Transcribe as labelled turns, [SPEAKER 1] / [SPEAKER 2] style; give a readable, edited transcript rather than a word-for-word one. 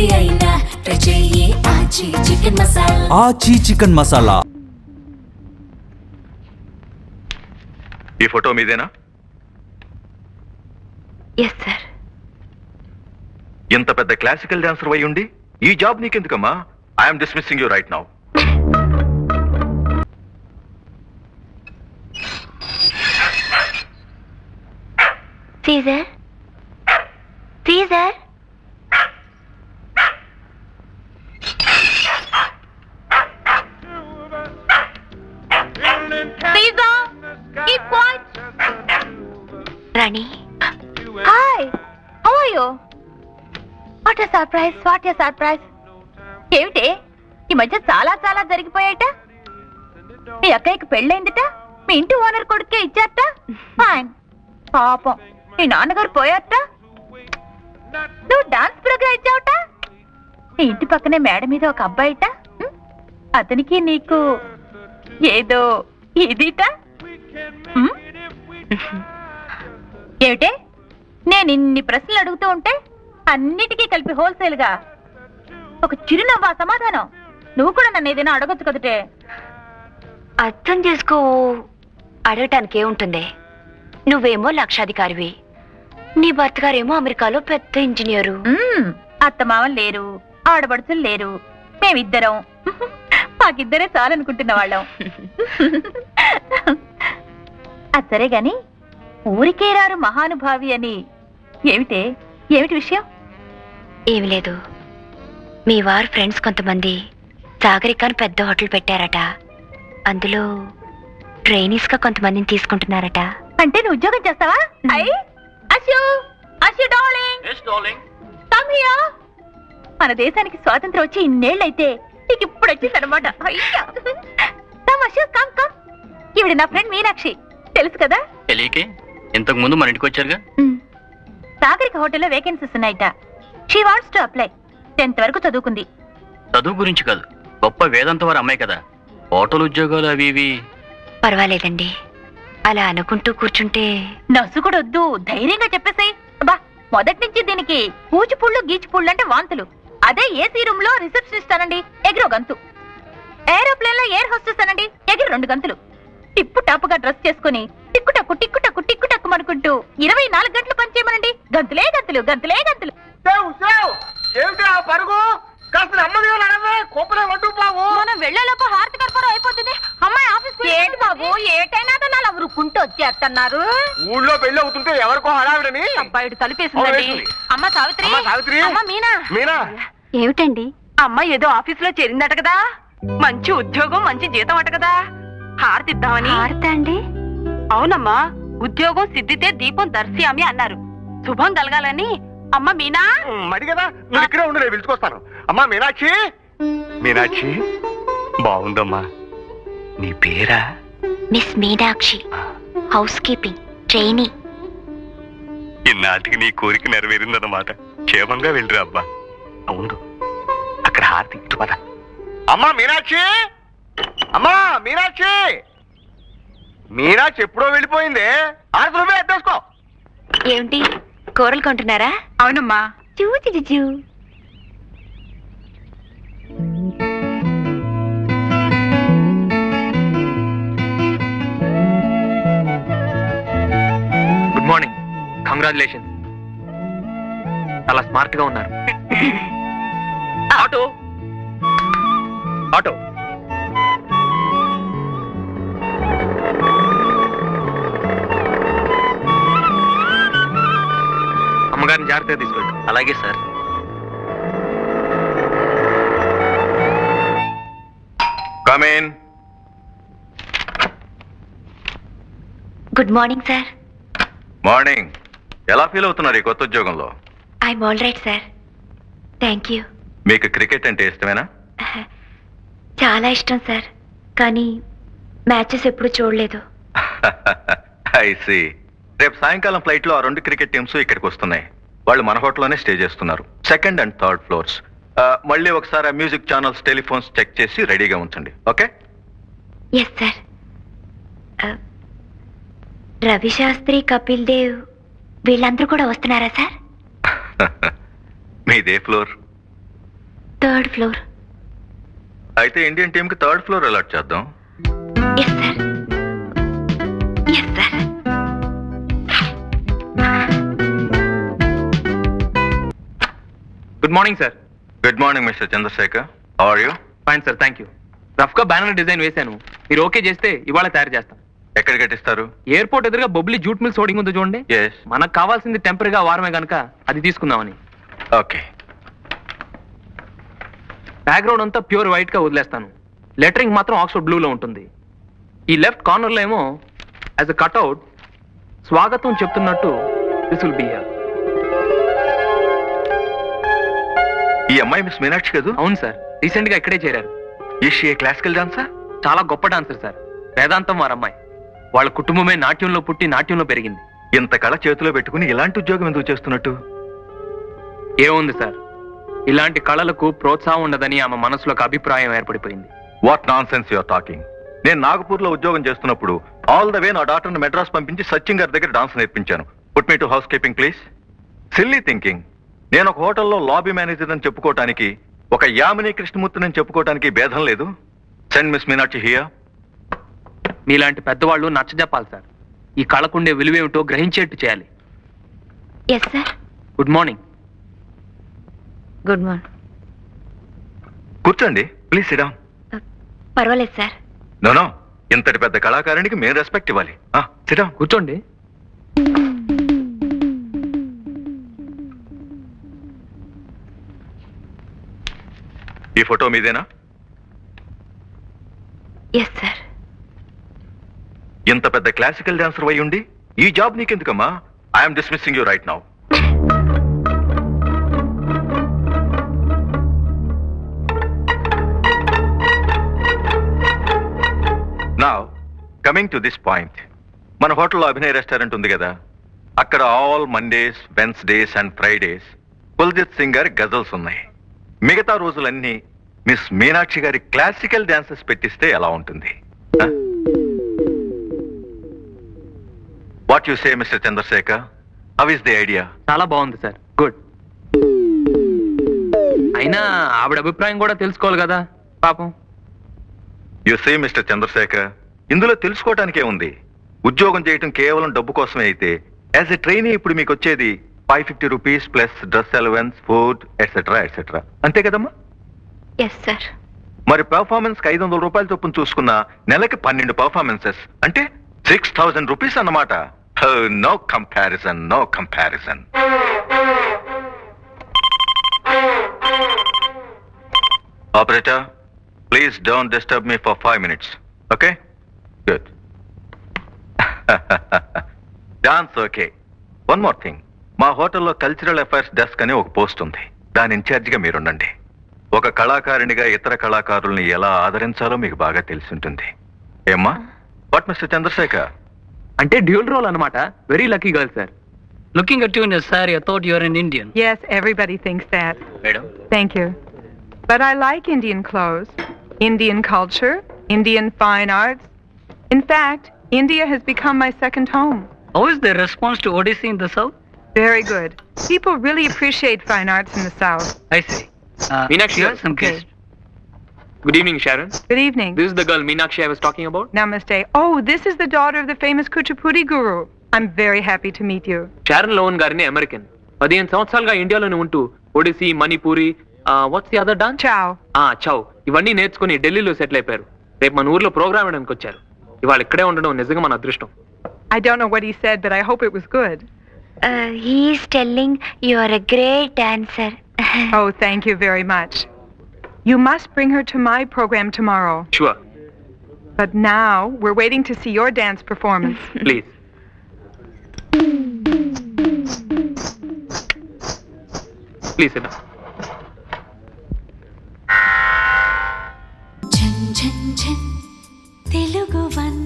[SPEAKER 1] ఏది అయినా ట్రై చెయ్యి ఆచి చికెన్ మసాలా.
[SPEAKER 2] ఆచి చికెన్ మసాలా.
[SPEAKER 3] ఈ ఫోటో మీదేనా?
[SPEAKER 4] Yes sir.
[SPEAKER 3] ఇంత పెద్ద క్లాసికల్ డాన్సర్ అయి ఉండి ఈ జాబ్ నీకెందుకమ్మా? I'm dismissing you right now.
[SPEAKER 4] Caesar, Caesar. Rani, hi, how are you? What a surprise, what a surprise. ఏమిటి ఈ మధ్య చాలా చాలా జరిగిపోయాట? మీ అక్కయ్యకి పెళ్ళైందిట, మీ ఇంటి ఓనర్ కొడుకే ఇచ్చారట. ఫైన్. పాపం మీ నాన్నగారు పోయారట, నువ్వు డాన్స్ ప్రోగ్రామ్ ఇచ్చావట. మీ ఇంటి పక్కనే మేడ మీద ఒక అబ్బాయిట, అతనికి నీకు ఏదో ఇదిట. ఏమిటే నేను ఇన్ని ప్రశ్నలు అడుగుతూ ఉంటే అన్నిటికీ కలిపి హోల్సేల్ గా ఒక చిరునవ్వా సమాధానం? నువ్వు కూడా నన్ను ఏదైనా అడగొచ్చు కదటే.
[SPEAKER 5] అర్థం చేసుకో, అడగటానికి ఏముంటుంది? నువ్వేమో లక్షాధికారివి, నీ భర్త గారేమో అమెరికాలో పెద్ద ఇంజనీరు.
[SPEAKER 4] అత్తమామలు లేరు, ఆడబడుచులు లేరు, మేమిద్దరం. మాకిద్దరే చాలనుకుంటున్న వాళ్ళం. అది సరే గాని ఊరికే రారు మహానుభావి అని ఏమిటే, ఏమిటి విషయం?
[SPEAKER 5] ఏమి లేదు, మీ వారు ఫ్రెండ్స్ కొంతమంది సాగరికాని పెద్ద హోటల్ పెట్టారట. అందులో ట్రైనీస్ గా కొంతమందిని తీసుకుంటున్నారట.
[SPEAKER 4] అంటే నువ్వు ఉద్యోగం చేస్తావా? మన దేశానికి స్వాతంత్రం వచ్చి ఇన్నేళ్ళైతే నీకు ఇప్పుడు వచ్చిందనమాట. ఈవిడ నా ఫ్రెండ్ మీనాక్షి, తెలుసు కదా?
[SPEAKER 6] తెలియకే, ఇంతకు ముందు మన ఇంటికి వచ్చారుగా.
[SPEAKER 4] సాగరిక హోటల్లో వేకెన్సీస్ ఉన్నాయట. She wants to apply. 10th వరకు చదువుకుంది.
[SPEAKER 6] చదువు గురించి కాదు, గొప్ప వేదాంత వారు అమ్మాయి కదా, హోటల్ ఉద్యోగాలు అవి ఇవి.
[SPEAKER 5] పర్వాలేదండి, అలా అనుకుంటూ కూర్చుంటే.
[SPEAKER 4] నసు కూడా వద్దు, ధైర్యంగా చెప్పేసాయి. బా, మొదటి నుంచి దీనికి కూచిపూళ్ళు గీచిపూళ్ళు అంటే వాంతులు. అదే ఏసీ రూమ్ లో రిసెప్షనిస్ట్ అనండి, ఎగిరో గంతు. ఏరోప్లేన్ లో ఎయిర్ హోస్టెస్ అనండి, ఎగిరి 2 గంతులు. టిప్పు టాపుగా డ్రెస్ చేసుకుని టిక్కుటక్కు టిక్కుటక్కు టిక్కుటక్కు అనుకుంటూ 24 గంటలు పనిచేయమనండి, గంతులే గంతులు, గంతులే గంతులు. మనం వెళ్లేలోపు హారతి కర్పూరం అయిపోతుంది. అమ్మాయి ఆఫీస్ ఏంటి బాబు, ఏటైనా అలా ఉరుక్కుంటూ వచ్చేస్తున్నారు.
[SPEAKER 7] ఊళ్ళో పెళ్లి అవుతుంటే ఎవరికో హడావిడని
[SPEAKER 4] అబ్బాయిడు తలుపేసిందండి. అమ్మ సావిత్రి, అమ్మ మీనా.
[SPEAKER 5] ఏమిటండి?
[SPEAKER 4] అమ్మ ఏదో ఆఫీస్ లో చేరిందట కదా, మంచి ఉద్యోగం, మంచి జీతం అట కదా, హారతిద్దామని.
[SPEAKER 5] హారత అండి?
[SPEAKER 4] అవునమ్మా, ఉద్యోగం సిద్ధితే దీపం దర్శయామి అన్నారు. శుభం కలగాలని. అమ్మ మీనా.
[SPEAKER 7] మరి కదా, నువ్వు ఇక్కడే ఉండు, నేను పిలుచుకొస్తాను. అమ్మా మీనాక్షి. మీనాక్షి బాగుందమ్మా. నీ పేరా?
[SPEAKER 5] Miss Meenakshi, house keeping trainee.
[SPEAKER 7] ఇన్నాటికి నీ కోరిక నెరవేరిందన్నమాట. క్షేమంగా వెళ్ళిరా అబ్బా. అవును, అక్కడ హారతి ఇటు పద. అమ్మా మీనాక్షి, అమ్మా మీనాక్షి. మీనాక్షి ఎప్పుడో వెళ్ళిపోయింది. హారతి నువ్వే ఎత్తేసుకో.
[SPEAKER 5] ఏమిటి కూరలు కొంటున్నారా?
[SPEAKER 4] అవునమ్మా.
[SPEAKER 5] చూ.
[SPEAKER 3] Good morning, congratulation. చాలా స్మార్ట్ గా ఉన్నారు. Auto auto. అమ్మగారిని జాగ్రత్తగా తీసుకెళ్ళి.
[SPEAKER 6] అలాగే sir.
[SPEAKER 3] Come in.
[SPEAKER 5] Good morning sir.
[SPEAKER 3] Morning. ఎలా ఫీల్ అవుతున్నారు ఈ కొత్త ఉద్యోగంలో?
[SPEAKER 5] I'm all right sir, thank you.
[SPEAKER 3] మీకు క్రికెట్ అంటే ఇష్టమేనా?
[SPEAKER 5] చాలా ఇష్టం సార్, కానీ మ్యాచెస్ ఎప్పుడు చూడలేదు.
[SPEAKER 3] I see. రేపు సాయంకాలం ఫ్లైట్ లో ఆ 2 క్రికెట్ టీమ్స్ ఇక్కడికి వస్తున్నాయి. వాళ్ళు మన హోటల్లోనే స్టే చేస్తున్నారు, 2nd and 3rd floors. మళ్ళీ ఒకసారి ఆ మ్యూజిక్ ఛానల్స్, టెలిఫోన్స్ చెక్ చేసి రెడీగా ఉంచండి. Okay?
[SPEAKER 5] Yes sir. Ravi Shastri, Kapil Dev వీళ్ళందరూ కూడా వస్తున్నారా సార్?
[SPEAKER 3] మీదే ఫ్లోర్?
[SPEAKER 5] Third floor.
[SPEAKER 3] అయితే ఇండియన్ టీమ్ కి థర్డ్ ఫ్లోర్ అలాట్ చేద్దాం.
[SPEAKER 5] Yes sir. Yes sir.
[SPEAKER 2] Good morning sir.
[SPEAKER 3] Good morning mister Chandrasekhar. How are you?
[SPEAKER 2] Fine sir, thank you. Rough గా బ్యానర్ డిజైన్ వేశాను, మీరు ఓకే చేస్తే ఇవాళ తయారు చేస్తాం.
[SPEAKER 3] ఎక్కడ కట్టిస్తారు?
[SPEAKER 2] ఎయిర్పోర్ట్ ఎదురుగా బొబ్లీ జూట్ మిల్స్ హోర్డింగ్ ఉంది చూడండి.
[SPEAKER 3] ఎస్.
[SPEAKER 2] మనకు కావాల్సింది టెంపరీగా వారమే గనక అది తీసుకుందామని.
[SPEAKER 3] ఓకే.
[SPEAKER 2] బ్యాక్గ్రౌండ్ అంతా ప్యూర్ వైట్ గా వదిలేస్తాను. లెటరింగ్ మాత్రం ఆక్స్ఫర్డ్ బ్లూ లో ఉంటుంది. ఈ లెఫ్ట్ కార్నర్ లో ఏమో యాజ్ అ కట్అవుట్ స్వాగతం చెప్తున్నట్టు దిస్ విల్ బి హియర్.
[SPEAKER 3] ఈ అమ్మాయి మిస్ మీనాక్షి కదూ?
[SPEAKER 2] అవును సార్, రీసెంట్ గా ఇక్కడే చేరారు.
[SPEAKER 3] Is she a classical dancer?
[SPEAKER 2] చాలా గొప్ప డాన్సర్ సార్. వేదాంతం వారి అమ్మాయి. వాళ్ళ కుటుంబమే నాట్యంలో పుట్టి నాట్యంలో పెరిగింది.
[SPEAKER 3] ఇంత కళ చేతిలో పెట్టుకుని ఇలాంటి ఉద్యోగం ఎందుకు చేస్తున్నట్టు?
[SPEAKER 2] ఏముంది సార్, ఇలాంటి కళలకు ప్రోత్సాహం ఉండదని ఆమె మనసులో ఒక అభిప్రాయం ఏర్పడిపోయింది.
[SPEAKER 3] What nonsense your talking. నేను నాగపూర్ లో ఉద్యోగం చేస్తున్నప్పుడు ఆల్ ద వే నా డాక్టర్ని మెడ్రాస్ పంపించి సచిన్ గారి దగ్గర డాన్స్ నేర్పించాను. Put me to house keeping please. Silly thinking. నేను ఒక హోటల్లో లాబీ మేనేజర్ అని చెప్పుకోవటానికి, ఒక యామిని కృష్ణమూర్తిని అని చెప్పుకోవటానికి భేదం లేదు. Send miss Meenakshi here.
[SPEAKER 2] మీలాంటి పెద్దవాళ్ళు నచ్చజెప్పాలి సార్. ఈ కళకుండే విలువేమిటో గ్రహించేట్టు చేయాలి.
[SPEAKER 5] Yes sir.
[SPEAKER 2] Good morning.
[SPEAKER 5] Good morning.
[SPEAKER 3] కూర్చోండి ప్లీజ్. Sit down.
[SPEAKER 5] పర్వాలేదు సార్.
[SPEAKER 3] నో, ఇంతటి పెద్ద కళాకారునికి మేము రెస్పెక్ట్ ఇవ్వాలి. Sit down.
[SPEAKER 2] కూర్చోండి.
[SPEAKER 3] ఈ ఫోటో మీదేనా?
[SPEAKER 5] Yes sir.
[SPEAKER 3] ఇంత పెద్ద క్లాసికల్ డాన్సర్ అయి ఉండి ఈ జాబ్ నీకెందుకమ్మా? I'm dismissing you right now. Now coming to this point. మన హోటల్లో అభినయ్ రెస్టారెంట్ ఉంది కదా, అక్కడ all Mondays, Wednesdays and Fridays Kuljit Singh గారి గజల్స్ ఉన్నాయి. మిగతా రోజులన్నీ మిస్ మీనాక్షి గారి క్లాసికల్ డాన్సెస్ పెట్టిస్తే ఎలా ఉంటుంది? What you say mister Chandrasekhar? How is the idea?
[SPEAKER 2] చాలా బాగుంది సార్. గుడ్. అయినా ఆవిడ అభిప్రాయం కూడా తెలుసుకోవాలి కదా పాపం.
[SPEAKER 3] యు సే మిస్టర్ చంద్రశేఖర్, ఇందులో తెలుసుకోవటానికే ఉంది. ఉద్యోగం చేయటం కేవలం డబ్బు కోసమే అయితే యాజ్ ఎ ట్రైనీ ఇప్పుడు మీకు వచ్చేది 550 rupees plus dress allowance, food etcetera etcetera. అంతే కదమ్మా?
[SPEAKER 5] Yes sir.
[SPEAKER 3] మరి పెర్ఫార్మెన్స్ కి 500 రూపాయల చొప్పున చూసుకున్న నెలకి 12 పెర్ఫార్మెన్సెస్ అంటే 6000 రూపీస్ అన్నమాట. No comparison, no comparison. Operator, please don't disturb me for 5 minutes. Okay? Good. Dance okay. One more thing. మా హోటల్లో కల్చరల్ అఫైర్స్ డెస్క్ అని ఒక పోస్ట్ ఉంది. దాని ఇన్ఛార్జిగా మీరుండండి. ఒక కళాకారునిగా ఇతర కళాకారుల్ని ఎలా ఆదరించాలో మీకు బాగా తెలిసి ఉంటుంది. ఏమ్మా? What mister Chandrasekhar?
[SPEAKER 2] అంటే డ్యూల్ రోల్ అన్నమాట. Very lucky girl sir.
[SPEAKER 6] Looking at you in a saree, I thought you were an Indian.
[SPEAKER 8] Yes, everybody thinks that.
[SPEAKER 6] Madam?
[SPEAKER 8] Thank you. But I like Indian clothes, Indian culture, Indian fine arts. In fact, India has become my second home.
[SPEAKER 6] How is the response to Odissi in the south?
[SPEAKER 8] Very good. People really appreciate fine arts in the South.
[SPEAKER 6] I see.
[SPEAKER 2] Meenakshi,
[SPEAKER 6] Here's some
[SPEAKER 8] okay.
[SPEAKER 6] guests.
[SPEAKER 2] Good evening Sharon.
[SPEAKER 8] Good evening.
[SPEAKER 2] This is the girl Meenakshi I was talking about.
[SPEAKER 8] Namaste. Oh, this is the daughter of the famous Kuchipudi guru. I'm very happy to meet you.
[SPEAKER 2] Sharon Lowen గారిని American. 15 సంవత్సరాలుగా ఇండియాలోనే ఉంటూ Odissi, Manipuri, what's the other dance?
[SPEAKER 8] Ciao.
[SPEAKER 2] Chhau ఇవన్నీ నేర్చుకుని ఢిల్లీలో settle అయిపోయారు. రేపు మన ఊర్లో ప్రోగ్రామ్ వేయడానికి వచ్చారు. ఇవాళ ఇక్కడే ఉండడం నిజంగా మన అదృష్టం.
[SPEAKER 8] I don't know what he said, but I hope it was good.
[SPEAKER 5] He's telling you are a great dancer.
[SPEAKER 8] Oh, thank you very much. You must bring her to my program tomorrow.
[SPEAKER 2] Sure.
[SPEAKER 8] But now we're waiting to see your dance performance.
[SPEAKER 2] Please. Please sit.
[SPEAKER 1] ఝన్ ఝన్ ఝన్ Telugu one